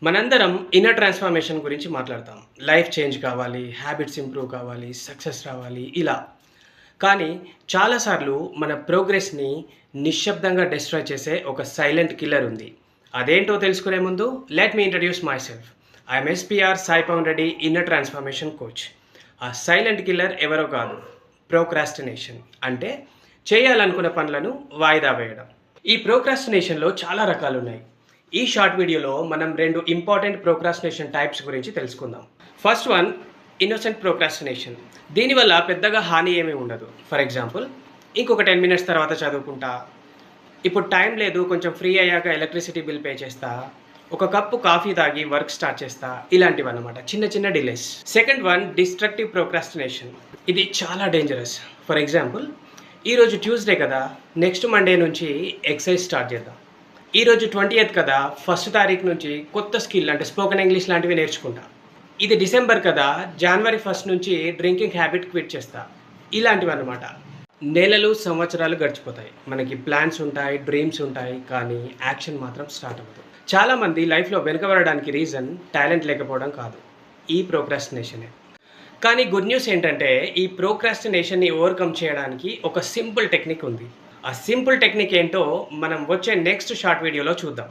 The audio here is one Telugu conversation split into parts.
మనందరం ఇన్నర్ ట్రాన్స్ఫర్మేషన్ గురించి మాట్లాడతాం. లైఫ్ చేంజ్ కావాలి, హ్యాబిట్స్ ఇంప్రూవ్ కావాలి, సక్సెస్ రావాలి ఇలా. కానీ చాలాసార్లు మన ప్రోగ్రెస్‌ని నిశ్శబ్దంగా డిస్ట్రాయ్ చేసే ఒక సైలెంట్ కిల్లర్ ఉంది. అదేంటో తెలుసుకునే ముందు let me introduce myself. I'm SPR Sai Pavan Reddy, inner transformation coach. ఆ సైలెంట్ కిల్లర్ ఎవరో కాదు, ప్రోక్రాస్టినేషన్. అంటే చేయాలనుకున్న పనులను వాయిదా వేయడం. ఈ ప్రోక్రాస్టినేషన్‌లో చాలా రకాలున్నాయి. ఈ షార్ట్ వీడియోలో మనం 2 ఇంపార్టెంట్ ప్రోక్రాస్టినేషన్ టైప్స్ గురించి తెలుసుకుందాం. First one innocent procrastination. దీనివల్ల పెద్దగా హాని ఏమీ ఉండదు. ఫర్ ఎగ్జాంపుల్, ఇంకొక 10 మినిట్స్ తర్వాత చదువుకుంటా, ఇప్పుడు టైం లేదు కొంచెం ఫ్రీ అయ్యాక ఎలక్ట్రిసిటీ బిల్ పే చేస్తా, ఒక కప్పు కాఫీ తాగి వర్క్ స్టార్ట్ చేస్తా, ఇలాంటివి అన్నమాట, చిన్న చిన్న delays. Second one destructive procrastination. ఇది చాలా డేంజరస్. ఫర్ ఎగ్జాంపుల్, ఈరోజు ట్యూస్డే కదా, నెక్స్ట్ మండే నుంచి ఎక్సర్సైజ్ స్టార్ట్ చేద్దాం. ఈరోజు 20th కదా, ఫస్ట్ తారీఖు నుంచి కొత్త స్కిల్ అంటే స్పోకెన్ ఇంగ్లీష్ లాంటివి నేర్చుకుంటా. ఇది డిసెంబర్ కదా, జనవరి 1 నుంచి డ్రింకింగ్ హ్యాబిట్ క్విట్ చేస్తా. ఇలాంటివి అన్నమాట. నెలలు సంవత్సరాలు గడిచిపోతాయి. మనకి ప్లాన్స్ ఉంటాయి, డ్రీమ్స్ ఉంటాయి, కానీ యాక్షన్ మాత్రం స్టార్ట్ అవ్వదు. చాలామంది లైఫ్లో వెనుకబడడానికి రీజన్ టాలెంట్ లేకపోవడం కాదు, ఈ ప్రోక్రాస్టినేషనే. కానీ గుడ్ న్యూస్ ఏంటంటే ఈ ప్రోక్రాస్టినేషన్ని ఓవర్కమ్ చేయడానికి ఒక సింపుల్ టెక్నిక్ ఉంది. ఆ సింపుల్ టెక్నిక్ ఏంటో మనం వచ్చే నెక్స్ట్ షార్ట్ వీడియోలో చూద్దాం.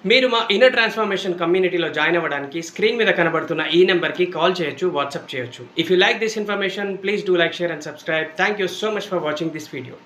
మీరు మా ఇన్నర్ ట్రాన్స్ఫర్మేషన్ కమ్యూనిటీలో జాయిన్ అవ్వడానికి స్క్రీన్ మీద కనబడుతున్న ఈ నెంబర్కి కాల్ చేయొచ్చు, వాట్సాప్ చేయొచ్చు. If you like this information, please do like, share and subscribe. Thank you so much for watching this video.